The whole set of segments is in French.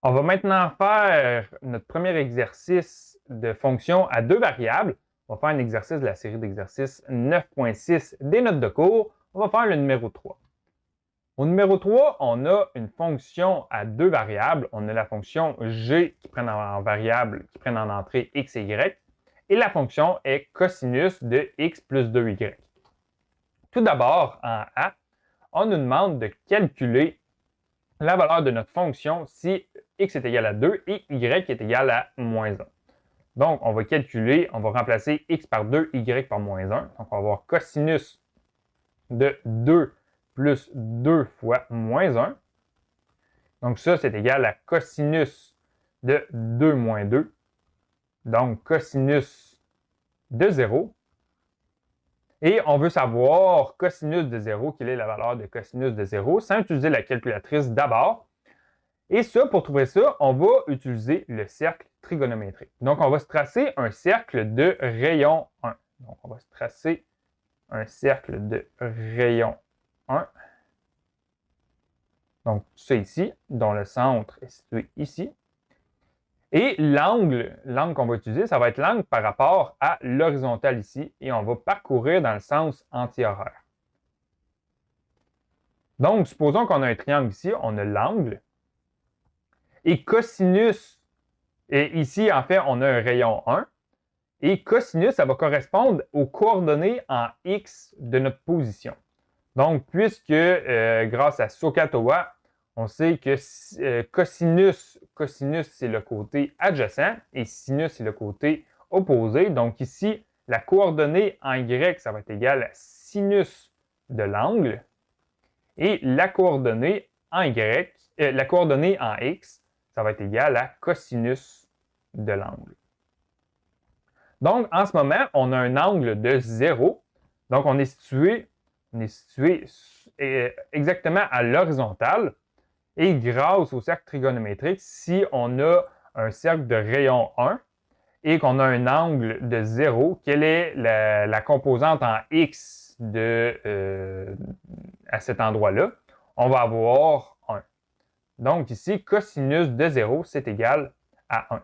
On va maintenant faire notre premier exercice de fonction à deux variables. On va faire un exercice de la série d'exercices 9.6 des notes de cours. On va faire le numéro 3. Au numéro 3, on a une fonction à deux variables. On a la fonction g qui prenne en variable, qui prenne en entrée x et y. Et la fonction est cosinus de x plus 2y. Tout d'abord, en A, on nous demande de calculer la valeur de notre fonction si x est égal à 2 et y est égal à moins 1. Donc, on va calculer, on va remplacer x par 2, y par moins 1. Donc, on va avoir cosinus de 2 plus 2 fois moins 1. Donc, ça, c'est égal à cosinus de 2 moins 2. Donc, cosinus de 0. Et on veut savoir cosinus de 0, quelle est la valeur de cosinus de 0, sans utiliser la calculatrice d'abord. Et ça, pour trouver ça, on va utiliser le cercle trigonométrique. Donc, on va se tracer un cercle de rayon 1. Donc, on va se tracer un cercle de rayon 1. Donc, ça ici, dont le centre est situé ici. Et l'angle qu'on va utiliser, ça va être l'angle par rapport à l'horizontale ici. Et on va parcourir dans le sens anti-horaire. Donc, supposons qu'on a un triangle ici, on a l'angle. Et cosinus, et ici, en fait, on a un rayon 1. Et cosinus, ça va correspondre aux coordonnées en x de notre position. Donc, puisque grâce à SOHCAHTOA, on sait que cosinus, c'est le côté adjacent et sinus, c'est le côté opposé. Donc ici, la coordonnée en y, ça va être égal à sinus de l'angle. Et la coordonnée en y, la coordonnée en x, ça va être égal à cosinus de l'angle. Donc, en ce moment, on a un angle de 0. Donc, on est situé exactement à l'horizontale. Et grâce au cercle trigonométrique, si on a un cercle de rayon 1 et qu'on a un angle de 0, quelle est la composante en x à cet endroit-là? On va avoir 1. Donc ici, cosinus de 0, c'est égal à 1.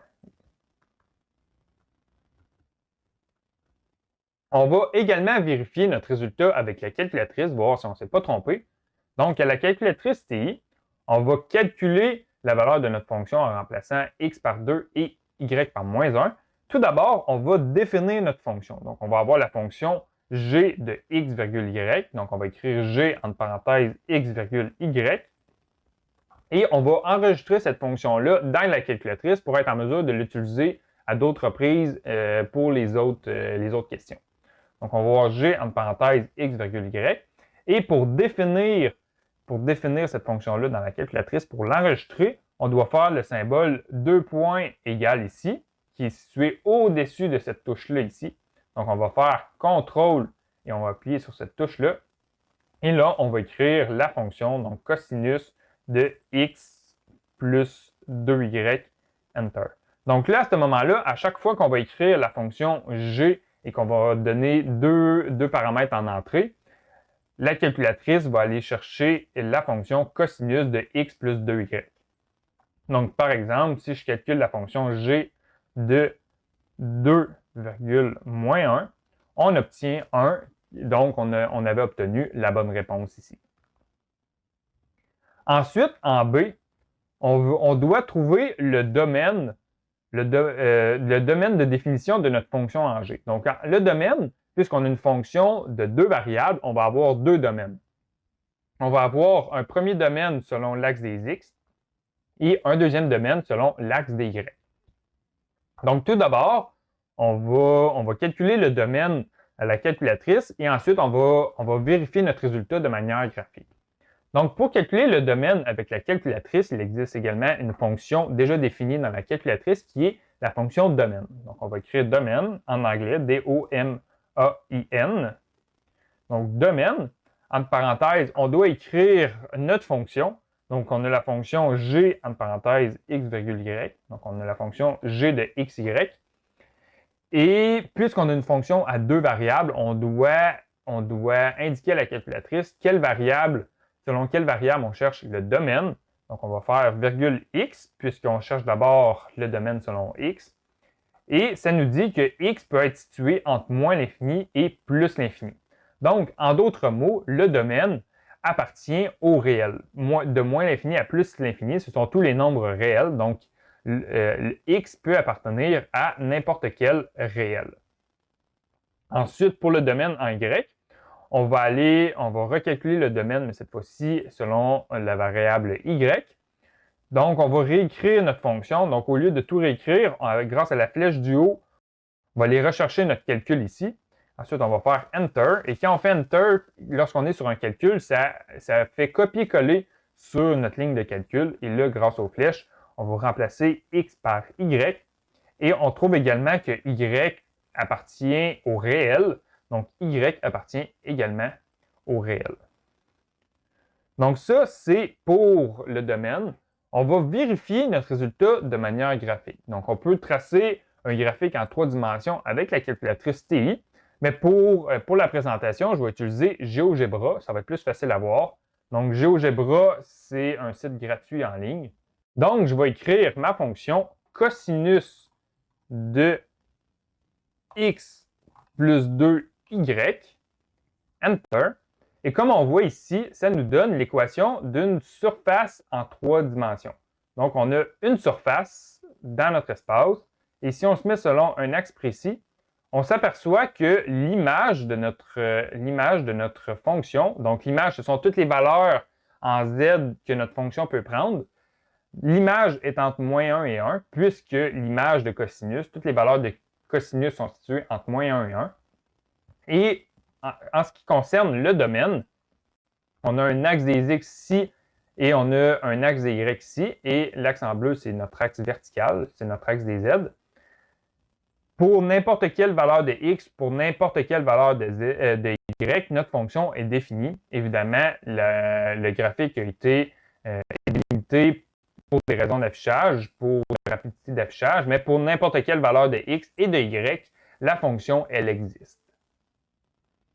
On va également vérifier notre résultat avec la calculatrice, voir si on ne s'est pas trompé. Donc, à la calculatrice TI, on va calculer la valeur de notre fonction en remplaçant x par 2 et y par moins 1. Tout d'abord, on va définir notre fonction. Donc, on va avoir la fonction g de x, y. Donc, on va écrire g entre parenthèses x, y. Et on va enregistrer cette fonction-là dans la calculatrice pour être en mesure de l'utiliser à d'autres reprises pour les autres questions. Donc, on va voir g entre parenthèses x, y. Et pour définir cette fonction-là dans la calculatrice, pour l'enregistrer, on doit faire le symbole 2 points égal ici, qui est situé au-dessus de cette touche-là ici. Donc, on va faire CTRL et on va appuyer sur cette touche-là. Et là, on va écrire la fonction, donc cosinus de x plus 2y, Enter. Donc là, à ce moment-là, à chaque fois qu'on va écrire la fonction g et qu'on va donner deux paramètres en entrée, la calculatrice va aller chercher la fonction cosinus de x plus 2y. Donc, par exemple, si je calcule la fonction g de 2, moins 1, on obtient 1. Donc, on avait obtenu la bonne réponse ici. Ensuite, en B, on doit trouver le domaine de définition de notre fonction en G. Donc, le domaine, puisqu'on a une fonction de deux variables, on va avoir deux domaines. On va avoir un premier domaine selon l'axe des x et un deuxième domaine selon l'axe des y. Donc, tout d'abord, on va calculer le domaine à la calculatrice et ensuite, on va vérifier notre résultat de manière graphique. Donc, pour calculer le domaine avec la calculatrice, il existe également une fonction déjà définie dans la calculatrice qui est la fonction domaine. Donc, on va écrire domaine en anglais, D-O-M-A-I-N. Donc, domaine, entre parenthèses, on doit écrire notre fonction. Donc, on a la fonction g, entre parenthèses, x, y. Donc, on a la fonction g de x, y. Et puisqu'on a une fonction à deux variables, on doit indiquer à la calculatrice selon quelle variable on cherche le domaine. Donc, on va faire virgule x, puisqu'on cherche d'abord le domaine selon x. Et ça nous dit que x peut être situé entre moins l'infini et plus l'infini. Donc, en d'autres mots, le domaine appartient au réel. De moins l'infini à plus l'infini, ce sont tous les nombres réels. Donc, x peut appartenir à n'importe quel réel. Ensuite, pour le domaine en y, on va recalculer le domaine, mais cette fois-ci selon la variable y. Donc, on va réécrire notre fonction. Donc, au lieu de tout réécrire, grâce à la flèche du haut, on va aller rechercher notre calcul ici. Ensuite, on va faire Enter. Et quand on fait Enter, lorsqu'on est sur un calcul, ça fait copier-coller sur notre ligne de calcul. Et là, grâce aux flèches, on va remplacer x par y. Et on trouve également que y appartient au réel. Donc, y appartient également au réel. Donc, ça, c'est pour le domaine. On va vérifier notre résultat de manière graphique. Donc, on peut tracer un graphique en 3 dimensions avec la calculatrice TI. Mais pour la présentation, je vais utiliser GeoGebra. Ça va être plus facile à voir. Donc, GeoGebra, c'est un site gratuit en ligne. Donc, je vais écrire ma fonction cosinus de x plus 2y. Enter. Et comme on voit ici, ça nous donne l'équation d'une surface en 3 dimensions. Donc, on a une surface dans notre espace. Et si on se met selon un axe précis, on s'aperçoit que l'image de notre fonction, donc l'image, ce sont toutes les valeurs en z que notre fonction peut prendre. L'image est entre moins 1 et 1, puisque l'image de cosinus, toutes les valeurs de cosinus sont situées entre moins 1 et 1. Et en ce qui concerne le domaine, on a un axe des x ici et on a un axe des y ici. Et l'axe en bleu, c'est notre axe vertical, c'est notre axe des z. Pour n'importe quelle valeur de x, pour n'importe quelle valeur de y, notre fonction est définie. Évidemment, le graphique a été délimité pour des raisons d'affichage, pour la rapidité d'affichage, mais pour n'importe quelle valeur de x et de y, la fonction, elle existe.